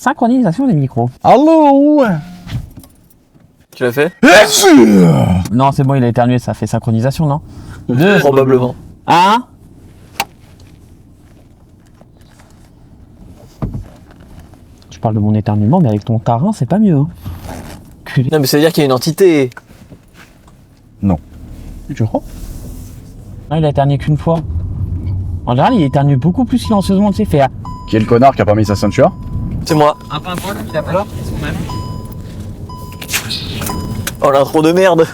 synchronisation des micros. Allô? Tu l'as fait? Non, c'est bon, il a éternué, ça fait synchronisation, non? Probablement. 1. Je parle de mon éternuement, mais avec ton tarin, c'est pas mieux. Hein. Non, mais ça veut dire qu'il y a une entité. Tu crois? Non, il a éternué qu'une fois. En général, il éternue beaucoup plus silencieusement, tu sais, fait. Qui est le connard qui a pas mis sa ceinture? C'est moi. Un pimpon, il a peur, qu'est-ce qu'on aime? Oh, l'intro de merde.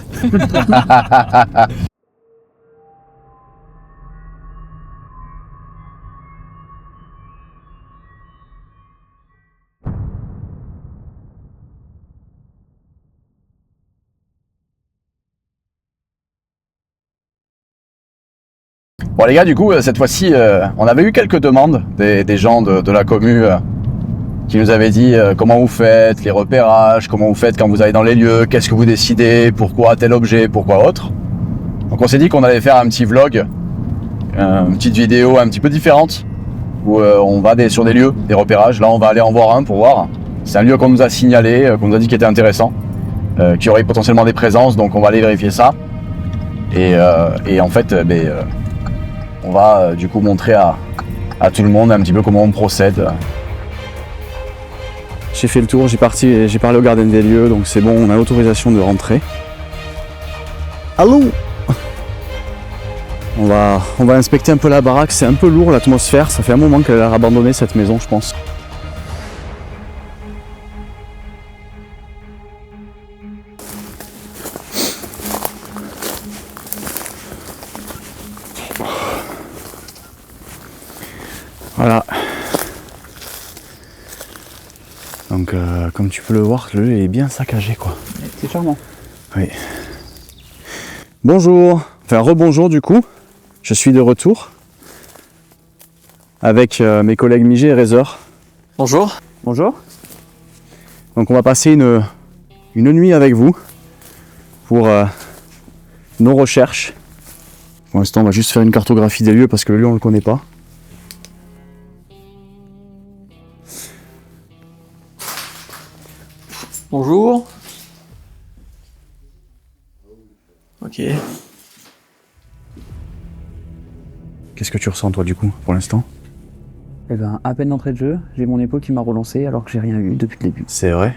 Bon les gars, du coup, cette fois-ci, on avait eu quelques demandes des gens de la commu qui nous avaient dit comment vous faites, les repérages, comment vous faites quand vous allez dans les lieux, qu'est-ce que vous décidez, pourquoi tel objet, pourquoi autre. Donc on s'est dit qu'on allait faire un petit vlog, une petite vidéo un petit peu différente, où on va sur des lieux, des repérages. Là on va aller en voir un pour voir. C'est un lieu qu'on nous a signalé, qu'on nous a dit qu'il était intéressant, qu'il y aurait potentiellement des présences, donc on va aller vérifier ça. Et en fait, on va du coup montrer à tout le monde un petit peu comment on procède. J'ai fait le tour, j'ai parlé au gardien des lieux, donc c'est bon, on a l'autorisation de rentrer. Allô? On va inspecter un peu la baraque, c'est un peu lourd l'atmosphère, ça fait un moment qu'elle a abandonné cette maison je pense. Voilà. Donc comme tu peux le voir, le lieu est bien saccagé quoi. C'est charmant. Oui. Bonjour, enfin rebonjour du coup. Je suis de retour avec mes collègues Migé et Razor. Bonjour. Bonjour. Donc on va passer une nuit avec vous pour nos recherches. Pour l'instant on va juste faire une cartographie des lieux parce que le lieu on le connaît pas. Bonjour. Ok. Qu'est-ce que tu ressens toi du coup pour l'instant? Eh ben, à peine d'entrée de jeu, j'ai mon épaule qui m'a relancé alors que j'ai rien eu depuis le début. C'est vrai.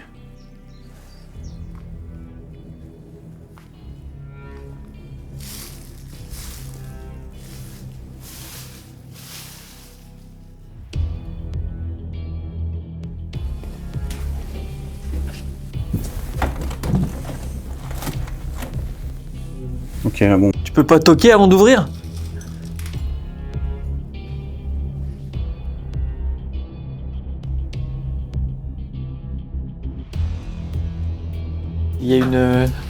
Ok, bon. Tu peux pas toquer avant d'ouvrir? Il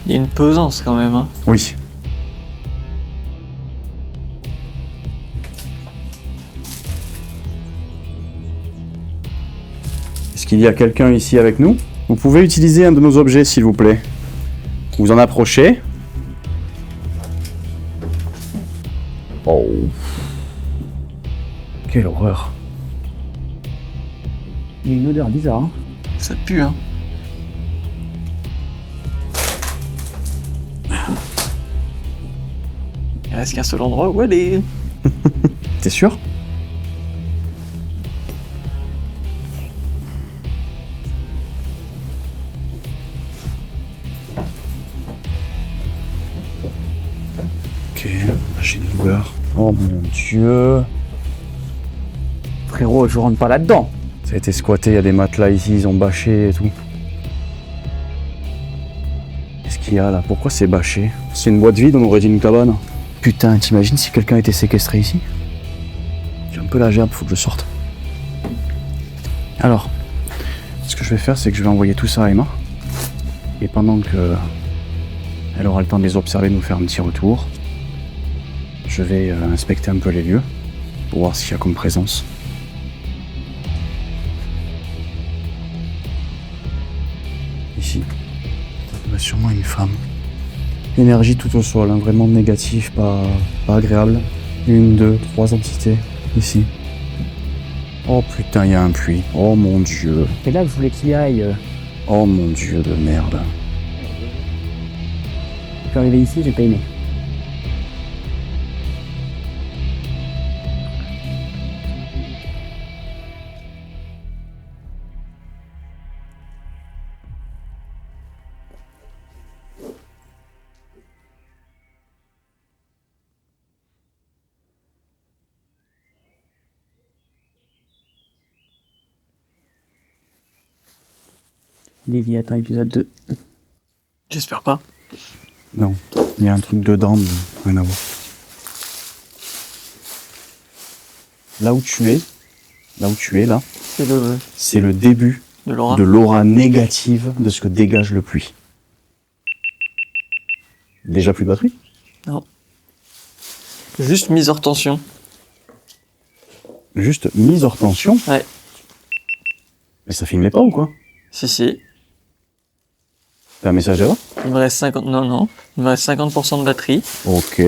y a une pesance quand même. Hein. Oui. Est-ce qu'il y a quelqu'un ici avec nous? Vous pouvez utiliser un de nos objets s'il vous plaît. Vous en approchez. Oh. Quelle horreur. Il y a une odeur bizarre. Hein. Ça pue, hein. Il reste qu'un seul endroit où elle est. T'es sûr? Ok, j'ai une douleur. Oh mon dieu. Frérot, je rentre pas là-dedans. Ça a été squatté, il y a des matelas ici, ils ont bâché et tout. Qu'est-ce qu'il y a là? Pourquoi c'est bâché? C'est une boîte vide, on aurait dit une cabane. Putain, t'imagines si quelqu'un était séquestré ici? J'ai un peu la gerbe, faut que je sorte. Alors, ce que je vais faire, c'est que je vais envoyer tout ça à Emma. Et pendant que elle aura le temps de les observer, nous faire un petit retour, je vais inspecter un peu les lieux pour voir s'il y a comme présence. Ici, il y a sûrement une femme. Énergie tout au sol, hein, vraiment négatif, pas agréable. 1, 2, 3 entités ici. Oh putain, il y a un puits. Oh mon dieu. C'est là que je voulais qu'il y aille. Oh mon dieu de merde. Je suis arrivé ici, j'ai pas aimé. Léviathan épisode 2. J'espère pas. Non, il y a un truc dedans, mais rien à voir. Là où tu es là, C'est c'est le début de Laura. de l'aura négative de ce que dégage le puits. Déjà plus de batterie? Non. Juste mise hors tension. Juste mise hors tension? Ouais. Mais ça filmait pas ou quoi? Si. T'as un message là? Il me reste 50... Non. Il me reste 50% de batterie. Ok.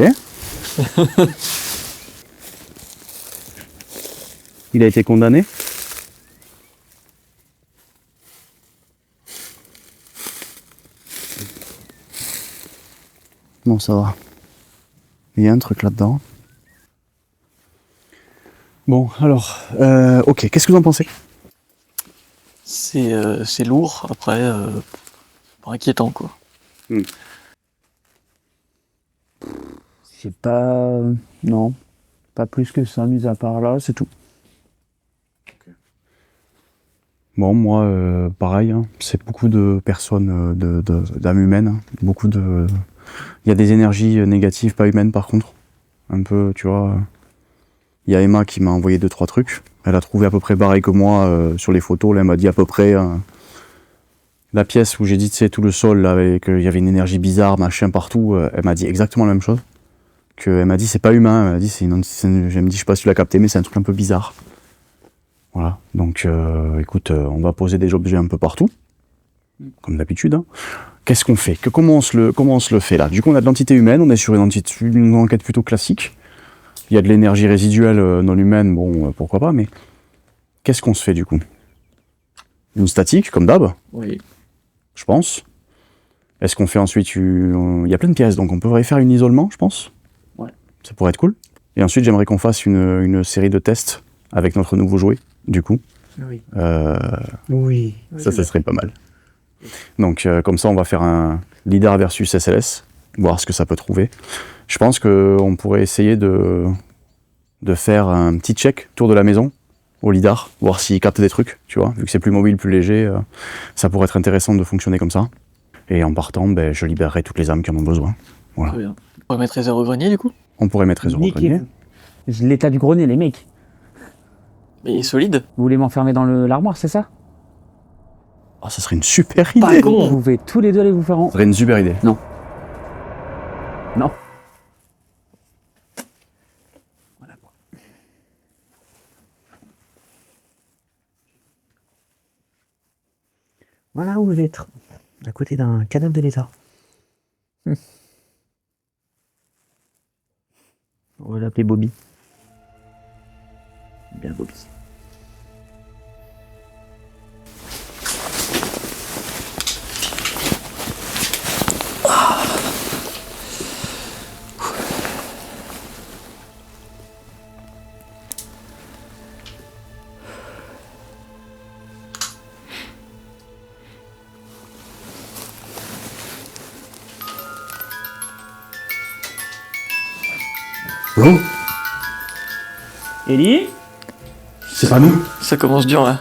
Il a été condamné? Non, ça va. Il y a un truc là-dedans. Bon, alors, ok, qu'est-ce que vous en pensez? C'est lourd, après... pas inquiétant, quoi. C'est pas... Non. Pas plus que ça, mis à part là, c'est tout. Bon, moi, pareil, hein, c'est beaucoup de personnes, d'âme humaine, hein, beaucoup de... Il y a des énergies négatives, pas humaines par contre. Un peu, tu vois... Il y a Emma qui m'a envoyé 2-3 trucs. Elle a trouvé à peu près pareil que moi sur les photos. Là, elle m'a dit à peu près la pièce où j'ai dit, tu sais, tout le sol, là, avec il y avait une énergie bizarre, machin partout. Elle m'a dit exactement la même chose. Elle m'a dit, c'est pas humain. Elle m'a dit, elle me dit, je sais pas si tu l'as capté, mais c'est un truc un peu bizarre. Voilà. Donc, écoute, on va poser des objets un peu partout, comme d'habitude. Hein. Qu'est-ce qu'on fait? Comment on se le fait là? Du coup, on a de l'entité humaine. On est sur une enquête plutôt classique. Il y a de l'énergie résiduelle non humaine, bon, pourquoi pas, mais qu'est-ce qu'on se fait du coup? Une statique, comme d'hab, Oui. je pense. Est-ce qu'on fait ensuite... Il y a plein de pièces, donc on pourrait faire un isolement, je pense. Ouais. Ça pourrait être cool. Et ensuite, j'aimerais qu'on fasse une série de tests avec notre nouveau jouet, du coup. Oui. Oui. Ça serait pas mal. Donc, comme ça, on va faire un LIDAR versus SLS, voir ce que ça peut trouver. Je pense qu'on pourrait essayer de faire un petit check autour de la maison, au lidar, voir s'il capte des trucs, tu vois. Vu que c'est plus mobile, plus léger, ça pourrait être intéressant de fonctionner comme ça. Et en partant, je libérerai toutes les âmes qui en ont besoin. Voilà. Très bien. On pourrait mettre réserve au grenier, du coup? On pourrait mettre les euros au grenier. L'état du grenier, les mecs. Mais il est solide. Vous voulez m'enfermer dans l'armoire, c'est ça? Ah, ça serait une super idée! Pas con. Vous pouvez tous les deux aller vous faire en... Ça serait une super idée. Non. Voilà où je vais être, à côté d'un cadavre de l'État. On va l'appeler Bobby. Bien Bobby. L'eau? Ellie? C'est pas nous? Ça commence dur, là.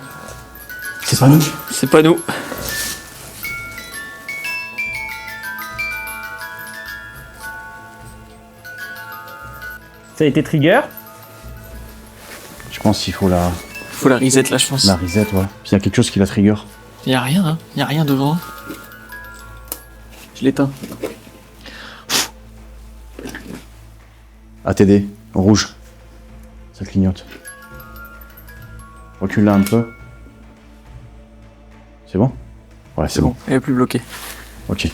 C'est pas nous? C'est pas nous. Ça a été trigger? Je pense qu'il faut la Faut la reset, là, je pense. reset, ouais. Puis il y a quelque chose qui la trigger. Y a rien, hein. Y a rien devant. Je l'éteins. À t'aider, rouge. Ça clignote. Recule là un peu. C'est bon? Ouais, c'est bon. Elle est plus bloquée. Ok.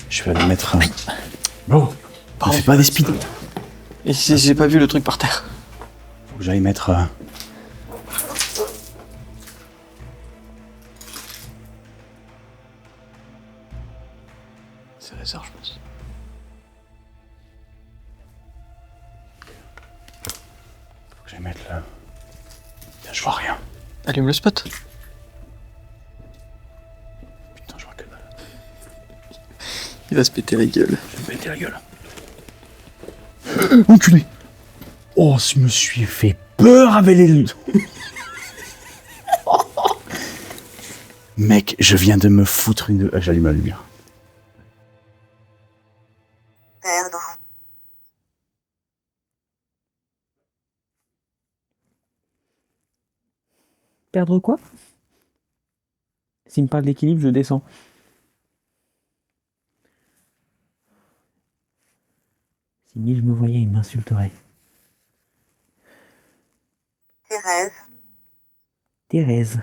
Je vais aller mettre un... Bro, ne fais pas des speeds. Et j'ai pas vu le truc par terre. Faut que j'aille mettre C'est réserve, je pense. Faut que j'aille mettre là. Je vois rien. Allume le spot. Putain, je vois que dalle. Il va se péter la gueule. Je vais me péter la gueule. Enculé. Oh, je me suis fait peur avec les... Mec, je viens de me foutre une... Ah, j'allume la lumière. Perdre. Perdre quoi? S'il me parle d'équilibre, je descends. Si Mille me voyait, il m'insulterait. Thérèse. Thérèse.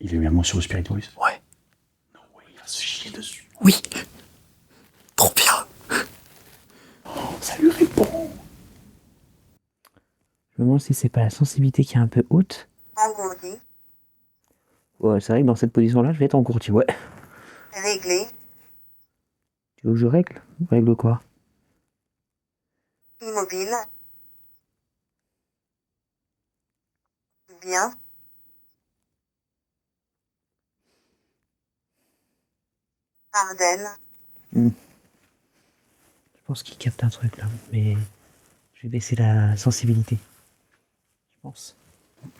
Il a eu un mot sur le Spirit Voice. Ouais. Non, ouais, il va se chier dessus. Oui. Trop bien. Ça lui répond. Je me demande si c'est pas la sensibilité qui est un peu haute. Engourdi. Ouais, c'est vrai que dans cette position-là, je vais être engourdi, ouais. Réglé. Tu veux que je règle? Règle quoi? Immobile. Bien. Ardennes. Je pense qu'il capte un truc là, mais je vais baisser la sensibilité. Je pense.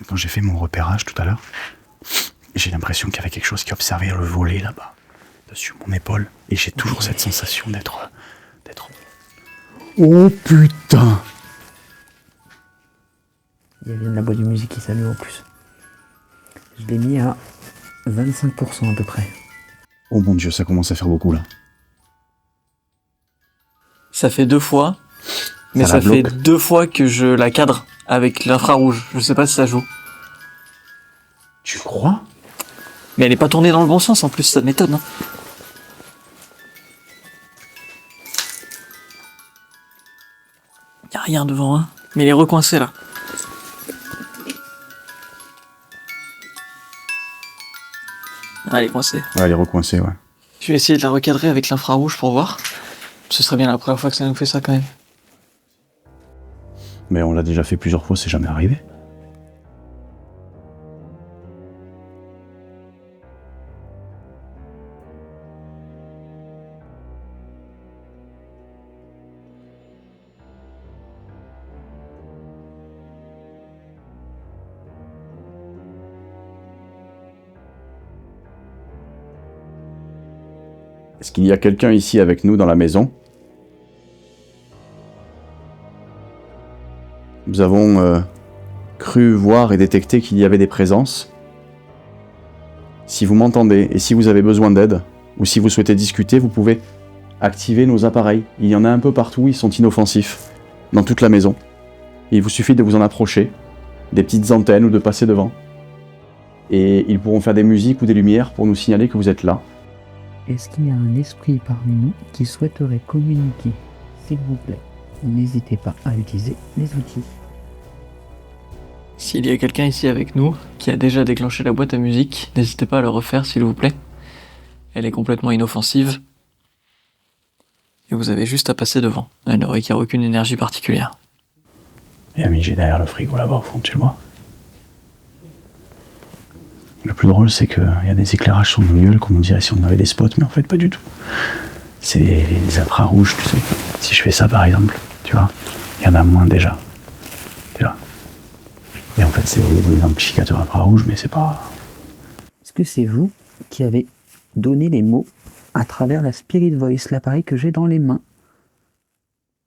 Quand j'ai fait mon repérage tout à l'heure, j'ai l'impression qu'il y avait quelque chose qui observait le volet là-bas, dessus mon épaule. Et j'ai toujours cette sensation d'être... Oh putain! Il y a bien de la boîte de musique qui s'allume en plus. Je l'ai mis à 25% à peu près. Oh mon dieu, ça commence à faire beaucoup là. Ça fait 2 fois. Mais Ça ça la fait bloque. 2 fois que je la cadre avec l'infrarouge. Je sais pas si ça joue. Tu crois? Mais elle est pas tournée dans le bon sens en plus, ça m'étonne. Hein. Y a rien devant, hein. Mais elle est recoincée là. Ah, elle est coincée. Ouais, elle est recoincée, ouais. Je vais essayer de la recadrer avec l'infrarouge pour voir. Ce serait bien la première fois que ça nous fait ça quand même. Mais on l'a déjà fait plusieurs fois, c'est jamais arrivé. Est-ce qu'il y a quelqu'un ici avec nous dans la maison? Nous avons cru voir et détecter qu'il y avait des présences. Si vous m'entendez et si vous avez besoin d'aide, ou si vous souhaitez discuter, vous pouvez activer nos appareils. Il y en a un peu partout, ils sont inoffensifs, dans toute la maison. Il vous suffit de vous en approcher, des petites antennes ou de passer devant. Et ils pourront faire des musiques ou des lumières pour nous signaler que vous êtes là. Est-ce qu'il y a un esprit parmi nous qui souhaiterait communiquer? S'il vous plaît, n'hésitez pas à utiliser les outils. S'il y a quelqu'un ici avec nous qui a déjà déclenché la boîte à musique, n'hésitez pas à le refaire s'il vous plaît. Elle est complètement inoffensive. Et vous avez juste à passer devant. Elle ne requiert aucune énergie particulière. Il y a Migé derrière le frigo là-bas au fond, tu le vois. Le plus drôle, c'est qu'il y a des éclairages sur nos gueules, comme on dirait si on avait des spots, mais en fait, pas du tout. C'est les infrarouges, tu sais. Si je fais ça, par exemple, tu vois, il y en a moins déjà. Tu vois. Et en fait, c'est des amplificateurs infrarouges, mais c'est pas... Est-ce que c'est vous qui avez donné les mots à travers la Spirit Voice, l'appareil que j'ai dans les mains?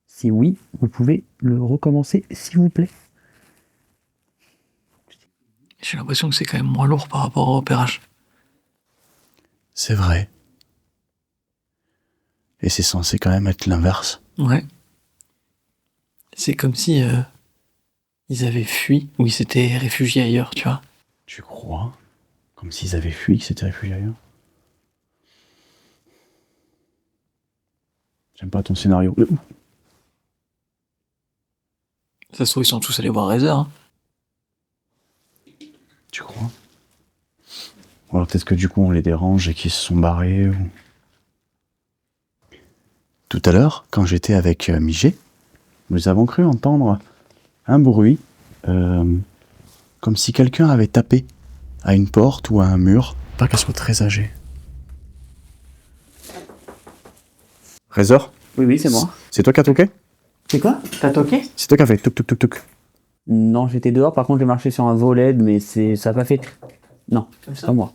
Si oui, vous pouvez le recommencer, s'il vous plaît. J'ai l'impression que c'est quand même moins lourd par rapport au repérage. C'est vrai. Et c'est censé quand même être l'inverse. Ouais. C'est comme si ils avaient fui ou ils s'étaient réfugiés ailleurs, tu vois. Tu crois? Comme s'ils avaient fui, que c'était réfugié ailleurs. J'aime pas ton scénario. Ça se trouve, ils sont tous allés voir Razer. Hein. Tu crois? Ou alors peut-être que du coup on les dérange et qu'ils se sont barrés. Tout à l'heure, quand j'étais avec Migé, nous avons cru entendre un bruit comme si quelqu'un avait tapé à une porte ou à un mur. Pas qu'elle soit très âgée. Razor, Oui, oui, c'est moi. c'est toi qui as toqué? C'est quoi? T'as toqué? C'est toi qui as fait toc toc toc toc. Non, j'étais dehors, par contre j'ai marché sur un volet, mais ça a pas fait... Non, c'est pas moi.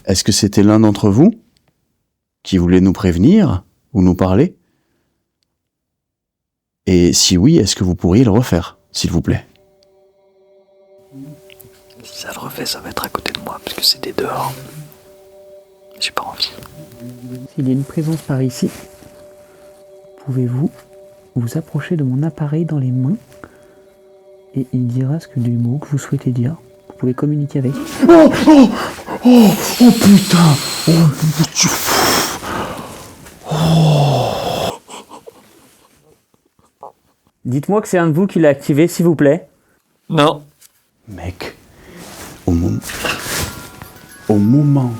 Est-ce que c'était l'un d'entre vous qui voulait nous prévenir ou nous parler? Et si oui, est-ce que vous pourriez le refaire, s'il vous plaît? Si ça le refait, ça va être à côté de moi, parce que c'était dehors. J'ai pas envie. S'il y a une présence par ici, pouvez-vous vous approcher de mon appareil dans les mains et il dira ce que du mot que vous souhaitez dire. Vous pouvez communiquer avec. Oh putain! Dites-moi que c'est un de vous qui l'a activé, s'il vous plaît. Non. Mec, au moment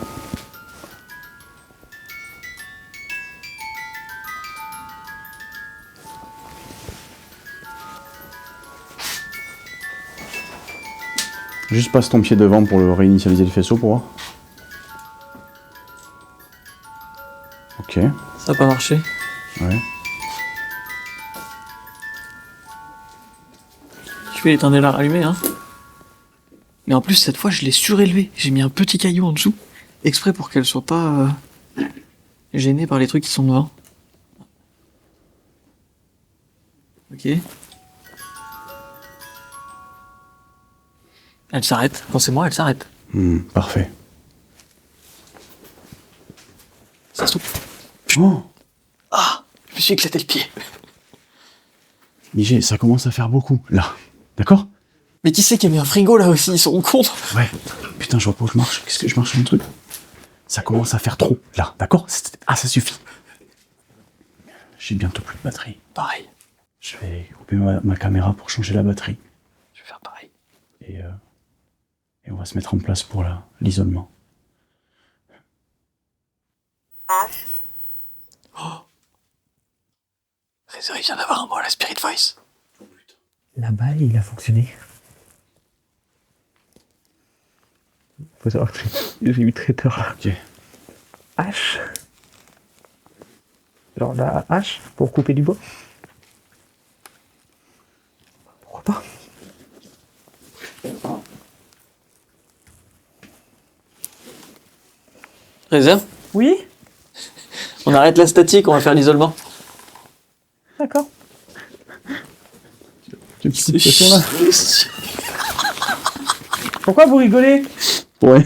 juste passe ton pied devant pour le réinitialiser le faisceau pour voir. Ok, Ça a pas marché. ouais. Je vais éteindre la rallumée, hein. Mais en plus, cette fois, je l'ai surélevée. J'ai mis un petit caillou en dessous, exprès pour qu'elle soit pas gênée par les trucs qui sont devant. Ok. Elle s'arrête. Pensez-moi, elle s'arrête. Parfait. Ça se trouve. Oh, Je me suis éclaté le pied. Migé, ça commence à faire beaucoup, là. D'accord? Mais qui c'est qui a mis un frigo là aussi? Ils sont cons. Ouais. Putain, je vois pas où je marche. Qu'est-ce que je marche sur un truc? Ça commence à faire trop, là. D'accord? Ah, ça suffit. J'ai bientôt plus de batterie. Pareil. Je vais couper ma caméra pour changer la batterie. Je vais faire pareil. Et on va se mettre en place pour l'isolement. H, Réserve, il vient d'avoir un mot à la Spirit Voice. Là-bas, il a fonctionné. Faut savoir que j'ai eu très peur là. Ok. H. Genre la hache pour couper du bois. Pourquoi pas? Réserve. Oui? On arrête la statique, on va faire l'isolement. D'accord. C'est chiant. Pourquoi vous rigolez? Ouais.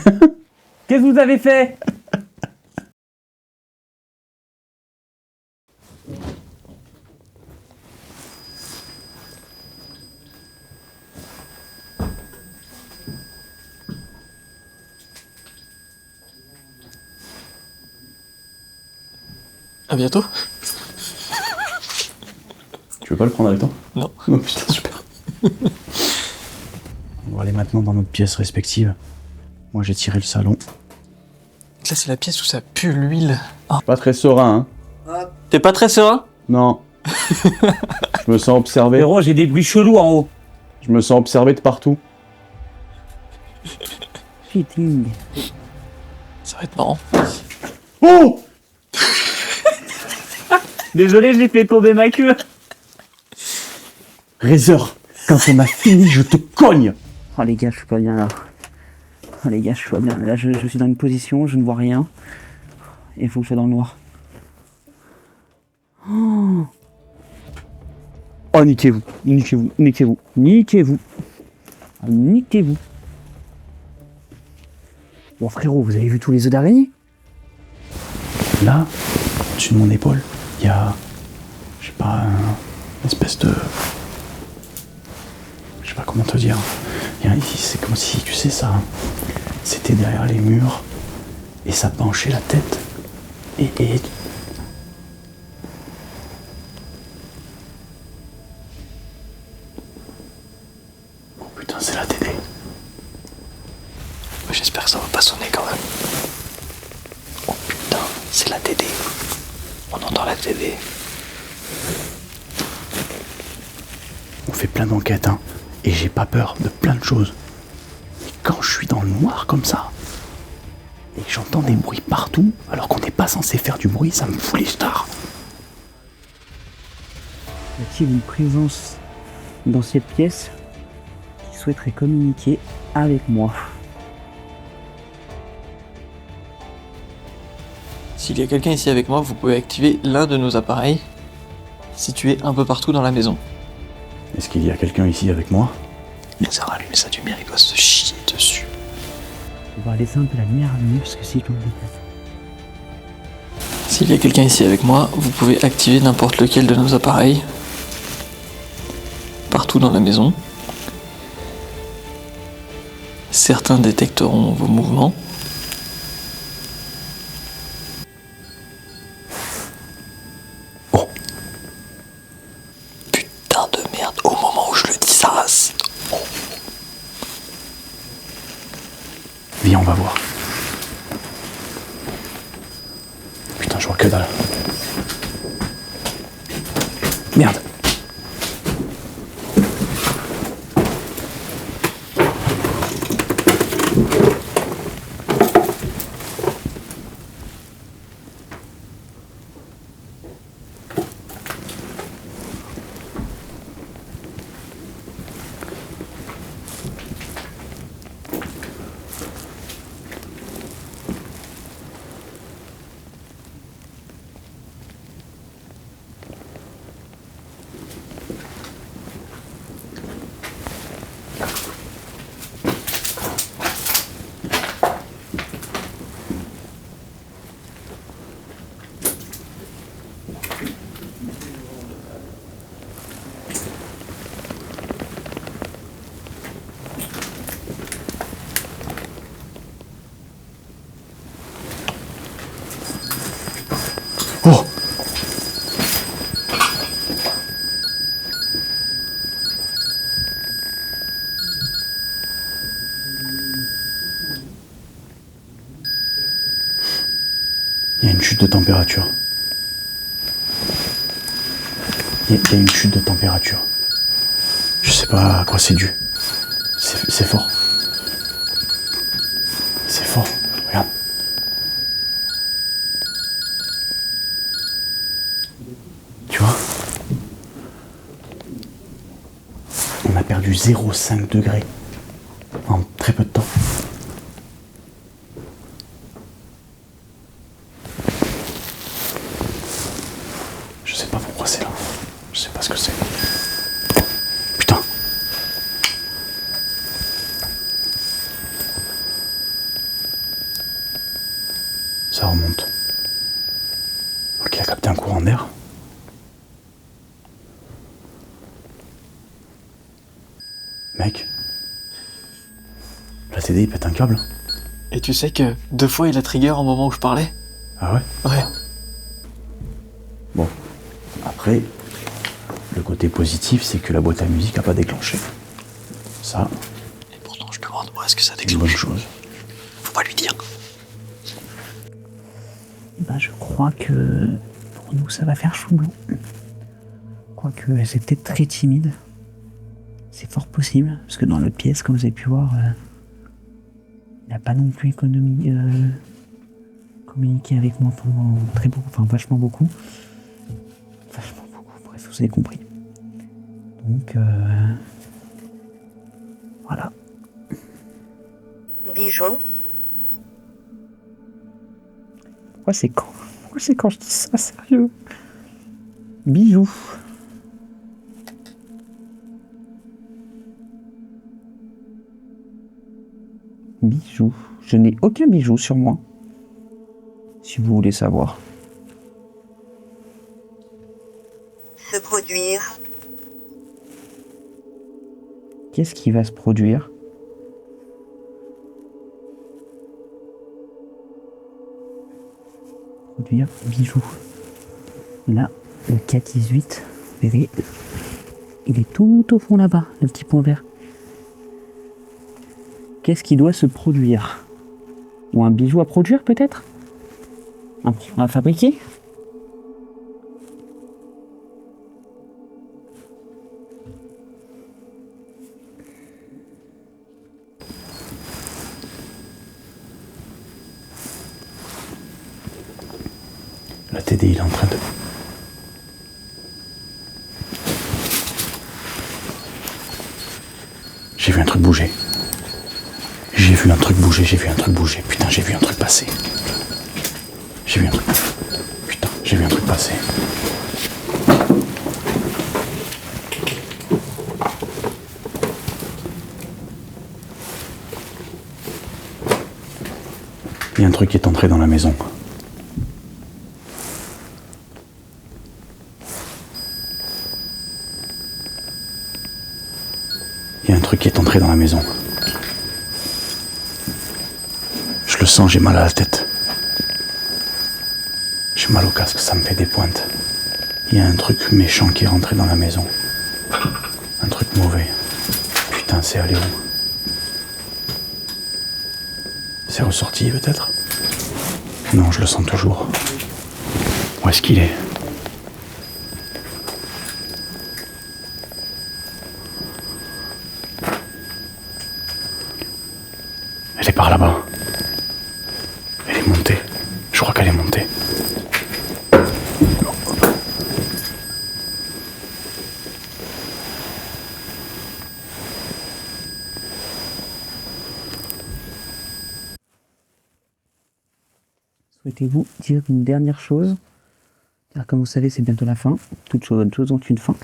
Qu'est-ce que vous avez fait? À bientôt. Tu veux pas le prendre avec toi? Non. Non, putain, super. On va aller maintenant dans notre pièce respective. Moi, j'ai tiré le salon. Là, c'est la pièce où ça pue l'huile. Pas très serein, hein? T'es pas très serein? Non. Je me sens observé. Héros, j'ai des bruits chelous en haut. Je me sens observé de partout. Cheating. Ça va être marrant. Oh! Désolé, j'ai fait tomber ma queue. Razor, quand on a fini, je te cogne! Oh les gars, je suis pas bien là. Oh les gars, je suis pas bien. Là, je suis dans une position, je ne vois rien. Et il faut que je sois dans le noir. Oh, niquez-vous, niquez-vous, niquez-vous, niquez-vous. Ah, niquez-vous. Bon frérot, vous avez vu tous les œufs d'araignée? Là, au-dessus de mon épaule, il y a, je sais pas, une espèce de... Je sais pas comment te dire. C'est comme si, tu sais ça, c'était derrière les murs, et ça penchait la tête. Et... Oh putain, c'est la TD. Je j'espère que ça va pas sonner quand même. Oh putain, c'est la TD. On entend la TD. On fait plein d'enquêtes, hein, et j'ai pas peur de plein de choses. Mais quand je suis dans le noir comme ça, et que j'entends des bruits partout, alors qu'on n'est pas censé faire du bruit, ça me fout les stars. Y a-t-il une présence dans cette pièce qui souhaiterait communiquer avec moi? S'il y a quelqu'un ici avec moi, vous pouvez activer l'un de nos appareils situés un peu partout dans la maison. Est-ce qu'il y a quelqu'un ici avec moi? Mais ça rallume sa lumière, il doit se chier dessus. On va laisser un peu la lumière allumée parce que si je me déplace. S'il y a quelqu'un ici avec moi, vous pouvez activer n'importe lequel de nos appareils partout dans la maison. Certains détecteront vos mouvements. Oh, Putain de merde, au moment où je le dis, ça rase. Oh. viens, on va voir. Putain, je vois que dalle. Merde. Oh! Il y a une chute de température. Il y a une chute de température. Je sais pas à quoi c'est dû. C'est fort. C'est fort. Regarde. Tu vois? On a perdu 0,5 degrés en très peu de temps. Je sais pas pourquoi c'est là. Je sais pas ce que c'est. Putain. Ça remonte. Ok, il a capté un courant d'air. Mec. La TD il pète un câble. Et tu sais que 2 fois il a trigger au moment où je parlais? Ah ouais? Ouais. Bon. Après, le côté positif, c'est que la boîte à musique a pas déclenché. Ça, Et pourtant je demande moi est-ce que ça c'est une bonne déclenche? chose. Faut pas lui dire. Bah, je crois que pour nous ça va faire chou blanc. Quoique c'est peut-être très timide. C'est fort possible, parce que dans l'autre pièce, comme vous avez pu voir, il n'a pas non plus communiqué avec moi pendant très beaucoup, enfin vachement beaucoup. Vachement beaucoup, bref, vous avez compris. Donc, voilà. Bijoux, Pourquoi c'est quand je dis ça, sérieux? Bijoux. Bijoux. Je n'ai aucun bijou sur moi. Si vous voulez savoir. se produire, Qu'est-ce qui va se produire? Produire bijoux. Là, le K18, vous verrez, il est tout au fond là-bas, le petit point vert. Qu'est-ce qui doit se produire? Ou un bijou à produire peut-être? À fabriquer? Le TD, il est en train de... J'ai vu un truc bouger. J'ai vu un truc bouger, j'ai vu un truc bouger. Putain, j'ai vu un truc passer. J'ai vu un truc... Putain, j'ai vu un truc passer. Il y a un truc qui est entré dans la maison. Il y a un truc qui est entré dans la maison. Je le sens, j'ai mal à la tête. J'ai mal au casque, ça me fait des pointes. Il y a un truc méchant qui est rentré dans la maison. Un truc mauvais. Putain, c'est allé où? C'est ressorti peut-être? Non, je le sens toujours. Où est-ce qu'il est? Elle est par là-bas. Elle est montée. Je crois qu'elle est montée. Souhaitez-vous dire une dernière chose? Car comme vous savez, c'est bientôt la fin. Toutes choses ont une fin.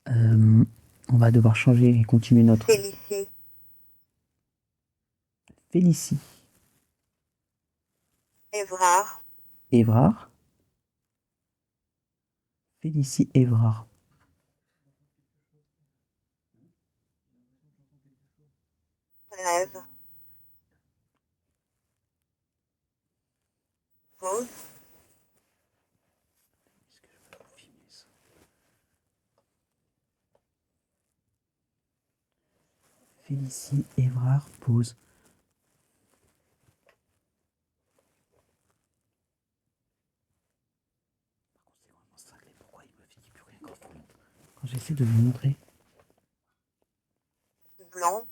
On va devoir changer et continuer notre Félicie, Félicie. Évrard, Évrard. Félicie Évrard. Rêve, Pause, Félicie Évrard pause. Pourquoi il me dit plus rien quand j'essaie de lui montrer? Blanc,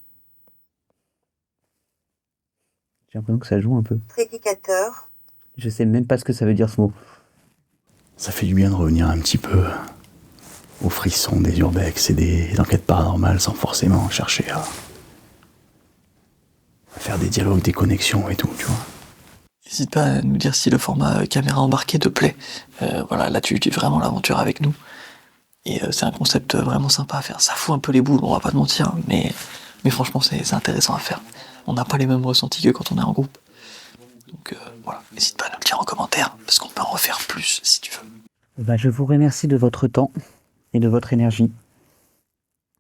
J'ai l'impression que ça joue un peu. prédicateur, Je sais même pas ce que ça veut dire ce mot. Ça fait du bien de revenir un petit peu aux frissons des urbex et des enquêtes paranormales sans forcément chercher à faire des dialogues, des connexions et tout, tu vois. N'hésite pas à nous dire si le format caméra embarquée te plaît. Voilà, là tu vis vraiment l'aventure avec nous. Et c'est un concept vraiment sympa à faire. Ça fout un peu les boules, on va pas te mentir, mais franchement c'est intéressant à faire. On n'a pas les mêmes ressentis que quand on est en groupe. Donc voilà, n'hésite pas à nous le dire en commentaire, parce qu'on peut en refaire plus si tu veux. Je vous remercie de votre temps et de votre énergie.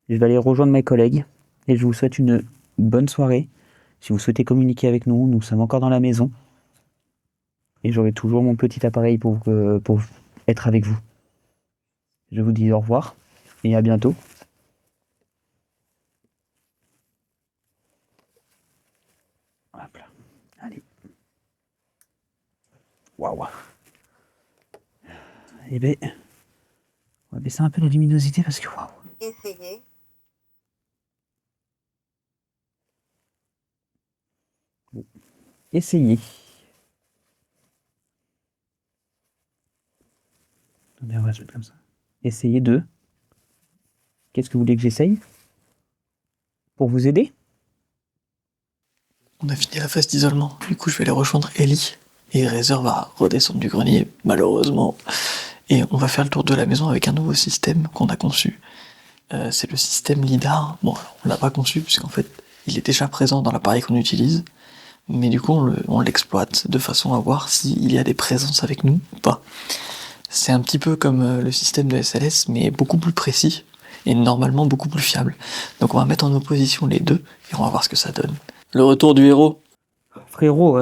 Je vais aller rejoindre mes collègues et je vous souhaite une bonne soirée. Si vous souhaitez communiquer avec nous, nous sommes encore dans la maison. Et j'aurai toujours mon petit appareil pour être avec vous. Je vous dis au revoir et à bientôt. Hop là. Allez. Waouh. Eh ben, on va baisser un peu la luminosité parce que waouh. essayez, Essayez. Attendez, on va se mettre comme ça. Essayez de. Qu'est-ce que vous voulez que j'essaye? Pour vous aider? On a fini la phase d'isolement, du coup je vais aller rejoindre Ellie. Et Razer va redescendre du grenier, malheureusement. Et on va faire le tour de la maison avec un nouveau système qu'on a conçu. C'est le système LIDAR. Bon, on l'a pas conçu, puisqu'en fait, il est déjà présent dans l'appareil qu'on utilise. Mais du coup, on l'exploite de façon à voir s'il y a des présences avec nous ou pas. C'est un petit peu comme le système de SLS, mais beaucoup plus précis. Et normalement beaucoup plus fiable. Donc on va mettre en opposition les deux, et on va voir ce que ça donne. Le retour du héros. Frérot,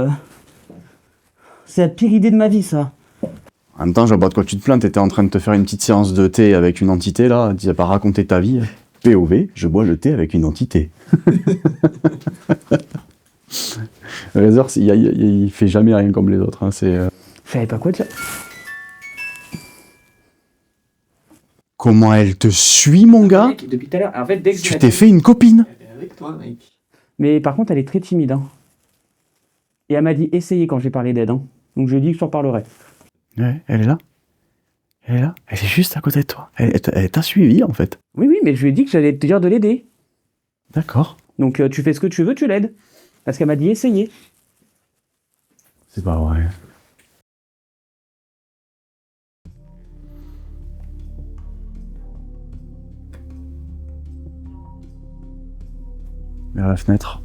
c'est la pire idée de ma vie, ça. En même temps, je vois pas de quoi tu te plains, t'étais en train de te faire une petite séance de thé avec une entité, là, tu n'as pas raconté ta vie. POV, je bois le thé avec une entité. Razer, il fait jamais rien comme les autres. Hein, c'est. Je savais pas quoi dire. Comment elle te suit, mon gars? Mec, depuis tout à l'heure, en fait, dès que je Tu la t'es fais- fait une copine? Avec toi, mec. Mais par contre, elle est très timide. Hein. Et elle m'a dit essayez quand j'ai parlé d'aide. Hein. Donc je lui ai dit que je t'en parlerai. Ouais, elle est là. Elle est là. Elle est juste à côté de toi. Elle t'a suivi, en fait. Oui, oui, mais je lui ai dit que j'allais te dire de l'aider. D'accord. Donc tu fais ce que tu veux, tu l'aides. Parce qu'elle m'a dit essayez. C'est pas vrai. Vers la fenêtre.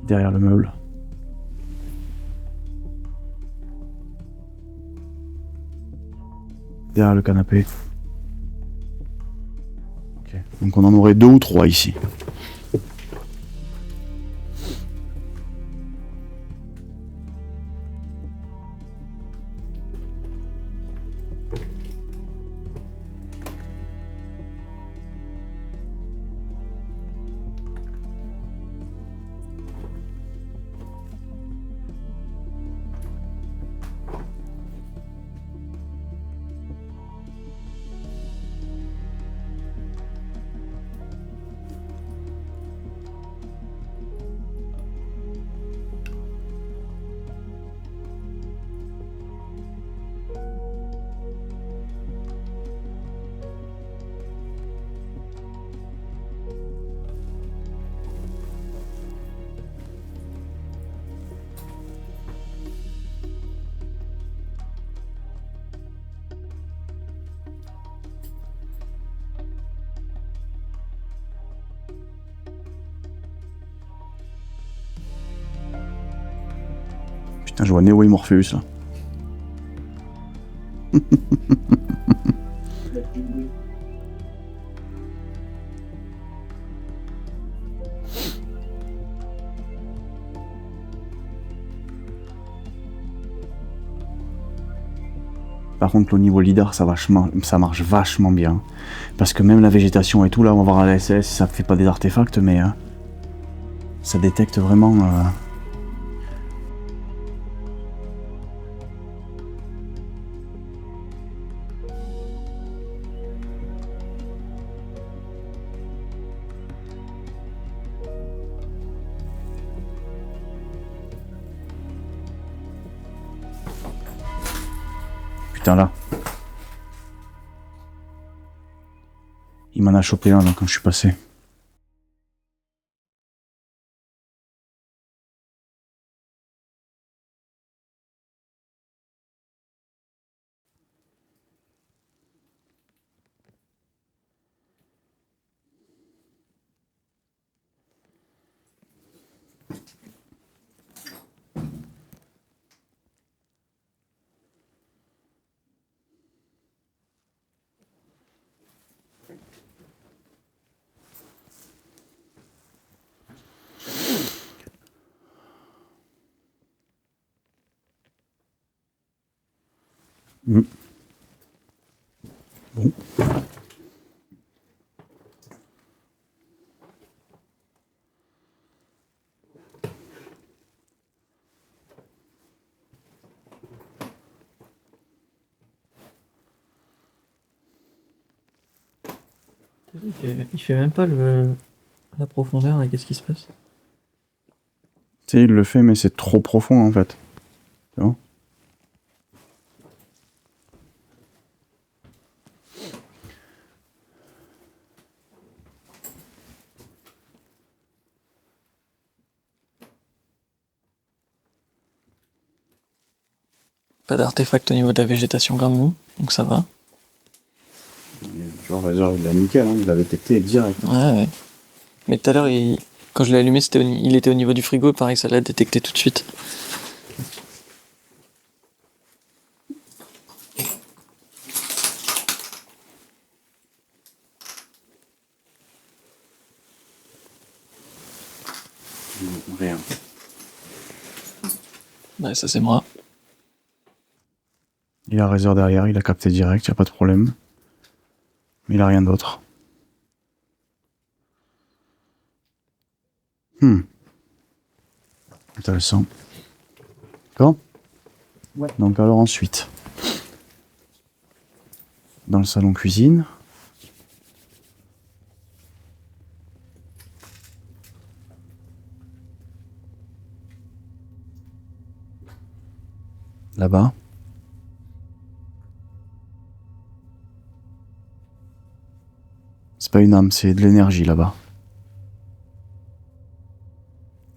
Derrière le meuble. Derrière le canapé. Ok. Donc on en aurait 2 ou 3 ici. Putain, je vois Neo et Morpheus là. Par contre, au niveau lidar, ça marche vachement bien. Parce que même la végétation et tout, là, on va voir à la SLS si ça fait pas des artefacts, mais ça détecte vraiment. Putain, là. Il m'en a chopé un là, quand je suis passé. Bon. Il fait même pas la profondeur, et qu'est-ce qui se passe? Tu sais, il le fait, mais c'est trop profond en fait. Tu vois ? Pas d'artefact au niveau de la végétation grande mou, donc ça va. Tu vois, Razor, il a nickel, hein, il l'avait détecté direct. Ouais, ouais. Mais tout à l'heure, quand je l'ai allumé, il était au niveau du frigo, pareil, ça l'a détecté tout de suite. Rien. Ouais, ça c'est moi. Il a Razor derrière, il a capté direct, y a pas de problème. Mais il a rien d'autre. Intéressant. D'accord. Ouais. Donc alors ensuite, dans le salon cuisine. Là-bas. C'est pas une âme, c'est de l'énergie là-bas.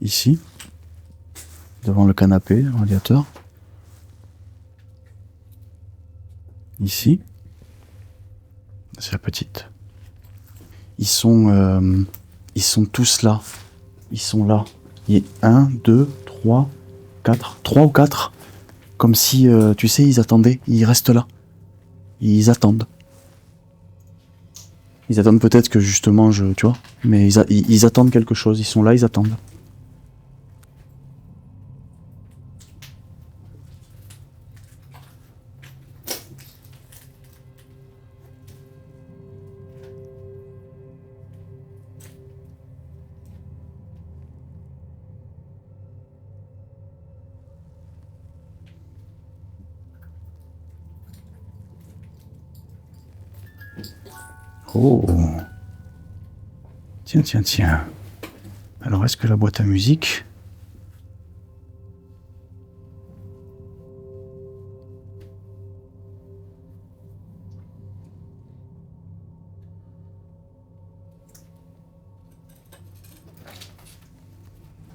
Ici, devant le canapé, le radiateur. Ici, c'est la petite. Ils sont tous là. Ils sont là. Il y a 1, 2, 3, 4, 3 ou 4. Comme si, tu sais, ils attendaient. Ils restent là. Ils attendent. Ils attendent peut-être que justement, tu vois. Mais ils attendent quelque chose. Ils sont là, ils attendent. Oh. Tiens, tiens, tiens. Alors, est-ce que la boîte à musique...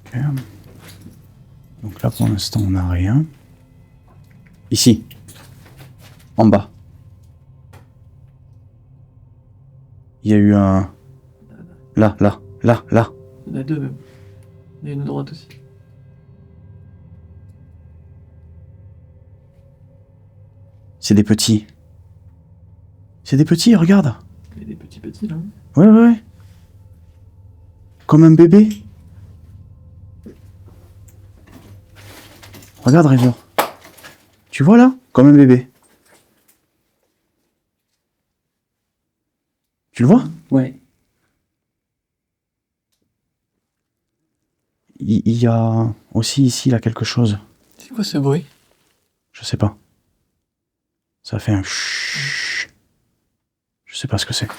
Ok. Donc là, pour l'instant, on n'a rien. Ici. En bas. Il y a eu un... Là. Il y en a deux même. Il y a une à droite aussi. C'est des petits. C'est des petits, regarde. Il y a des petits là. Ouais. Comme un bébé. Regarde, River. Tu vois là? Comme un bébé. Tu le vois? Ouais. Il y a aussi ici, là, quelque chose. C'est quoi ce bruit? Je sais pas. Ça fait un chut. Je sais pas ce que c'est. Là,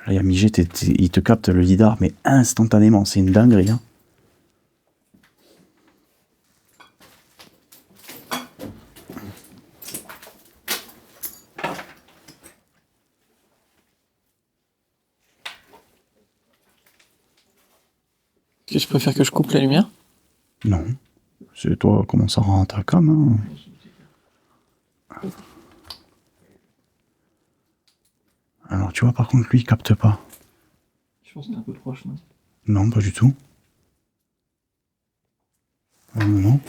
il y a Migé, il te capte le lidar, mais instantanément. C'est une dinguerie, hein. Est-ce que tu préfères que je coupe la lumière? Non. C'est toi, comment ça rend ta cam, hein. Alors, tu vois, par contre, lui, il capte pas. Je pense que t'es un peu proche, non? Non, pas du tout. Non.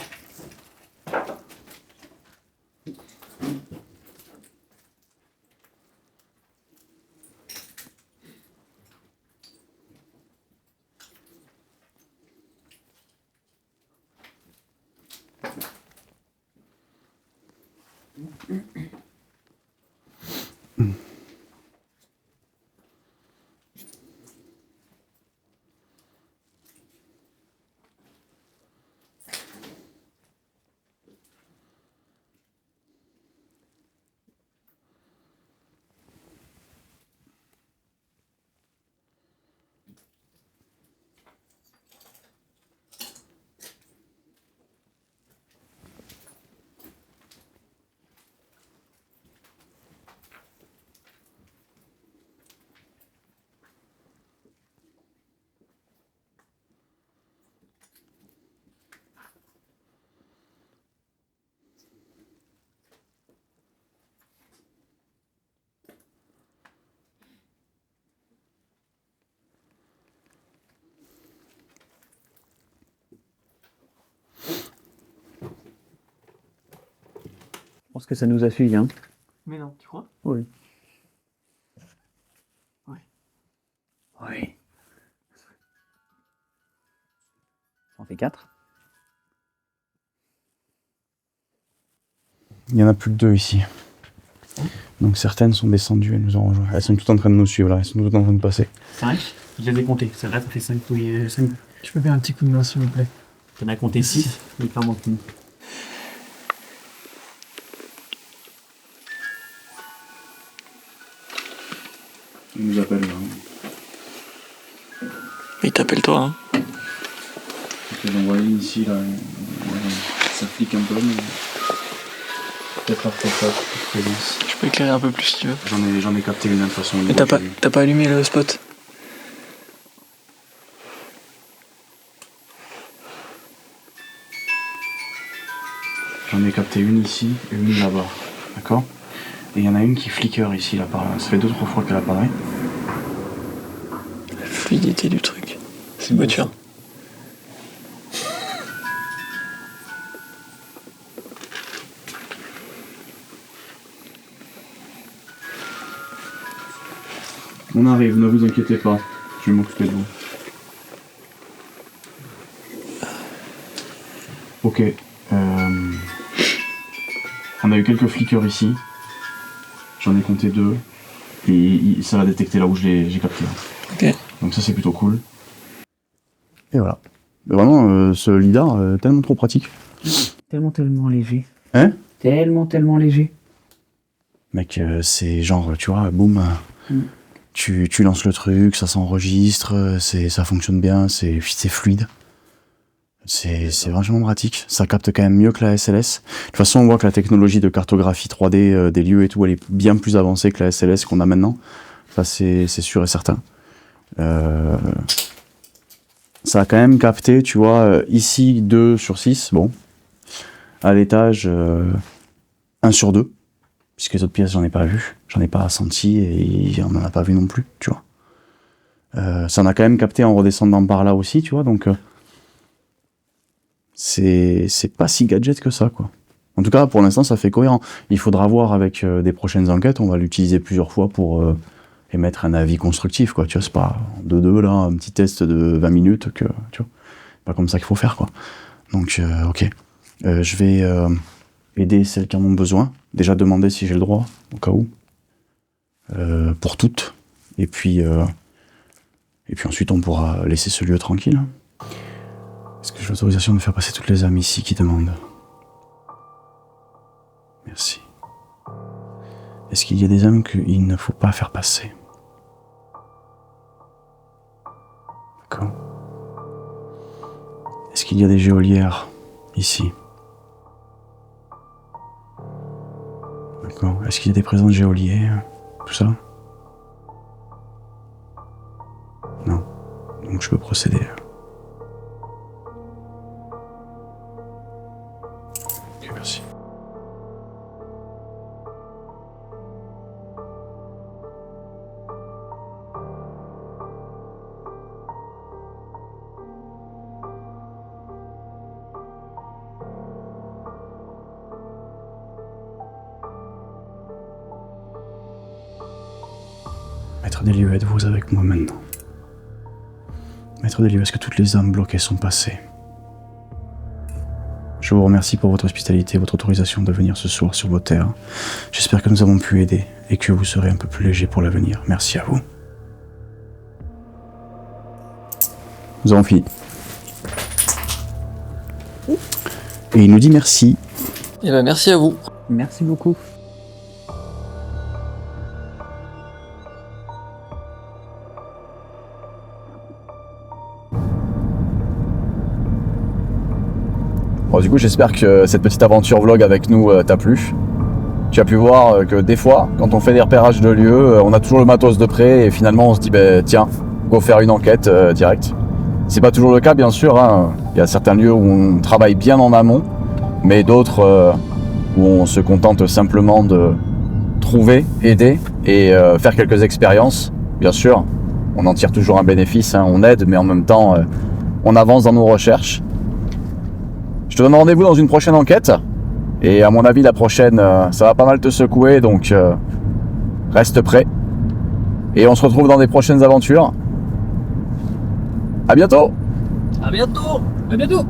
Je pense que ça nous a suffi, hein. Mais non, tu crois? Oui. Ouais. Oui. Ça en fait 4. Il y en a plus que 2 ici. Donc certaines sont descendues, elles nous ont rejoints. Elles sont toutes en train de nous suivre là, elles sont toutes en train de passer. C'est vrai? Je les ai comptés. C'est vrai, ça fait 5 couilles. Tu peux faire un petit coup de main s'il vous plaît. T'en as compté 6, il t'en manque une. Il nous appelle là. Il t'appelle toi, hein. Je vais l'envoyer ici là. Ça flique un peu, mais. Peut-être après ça, présence. Je peux éclairer un peu plus si tu veux. J'en ai capté une de toute façon. Mais t'as pas allumé le spot? J'en ai capté une ici et une là-bas. D'accord? Et il y en a une qui flicker ici, là, par là. Ça fait 2-3 fois qu'elle apparaît. La fluidité du truc. C'est une voiture. On arrive, ne vous inquiétez pas. Je vais m'occuper de vous. Ok. On a eu quelques flickers ici. J'en ai compté 2. Et ça va détecter là où j'ai capté. Ok. Donc ça c'est plutôt cool. Et voilà. Mais vraiment, ce lidar, tellement trop pratique. Tellement léger. Hein? Tellement léger. Mec, c'est genre, tu vois, boum. Tu lances le truc, ça s'enregistre, ça fonctionne bien, c'est fluide. C'est vachement pratique. Ça capte quand même mieux que la SLS. De toute façon, on voit que la technologie de cartographie 3D des lieux et tout, elle est bien plus avancée que la SLS qu'on a maintenant. Ça, c'est sûr et certain. Ça a quand même capté, tu vois, ici 2 sur 6, bon. À l'étage, 1 sur 2. Puisque les autres pièces, j'en ai pas vu. J'en ai pas senti et on n'en a pas vu non plus, tu vois. Ça en a quand même capté en redescendant par là aussi, tu vois, donc... c'est pas si gadget que ça, quoi. En tout cas, pour l'instant, ça fait cohérent. Il faudra voir avec des prochaines enquêtes, on va l'utiliser plusieurs fois pour émettre un avis constructif, quoi. Tu vois, c'est pas de deux, là, un petit test de 20 minutes, que, tu vois, pas comme ça qu'il faut faire, quoi. Donc, ok. Je vais aider celles qui en ont besoin. Déjà demander si j'ai le droit, au cas où. Pour toutes. Et puis ensuite, on pourra laisser ce lieu tranquille. Est-ce que j'ai l'autorisation de faire passer toutes les âmes ici qui demandent? Merci. Est-ce qu'il y a des âmes qu'il ne faut pas faire passer? D'accord. Est-ce qu'il y a des géolières ici? D'accord. Est-ce qu'il y a des présences géoliers? Tout ça? Non. Donc je peux procéder. Ok, merci. Maître des lieux, êtes-vous avec moi maintenant? Maître des lieux, est-ce que toutes les âmes bloquées sont passées? Je vous remercie pour votre hospitalité et votre autorisation de venir ce soir sur vos terres. J'espère que nous avons pu aider et que vous serez un peu plus léger pour l'avenir. Merci à vous. Nous avons fini. Et il nous dit merci. Eh ben merci à vous. Merci beaucoup. Bon, du coup, j'espère que cette petite aventure vlog avec nous t'a plu. Tu as pu voir que des fois, quand on fait des repérages de lieux, on a toujours le matos de près et finalement on se dit, ben, tiens, go faire une enquête directe. C'est pas toujours le cas, bien sûr. Hein. Il y a certains lieux où on travaille bien en amont, mais d'autres où on se contente simplement de trouver, aider et faire quelques expériences. Bien sûr, on en tire toujours un bénéfice, hein. On aide, mais en même temps, on avance dans nos recherches. Je te donne rendez-vous dans une prochaine enquête. Et à mon avis, la prochaine, ça va pas mal te secouer, donc reste prêt. Et on se retrouve dans des prochaines aventures. À bientôt! À bientôt. À bientôt.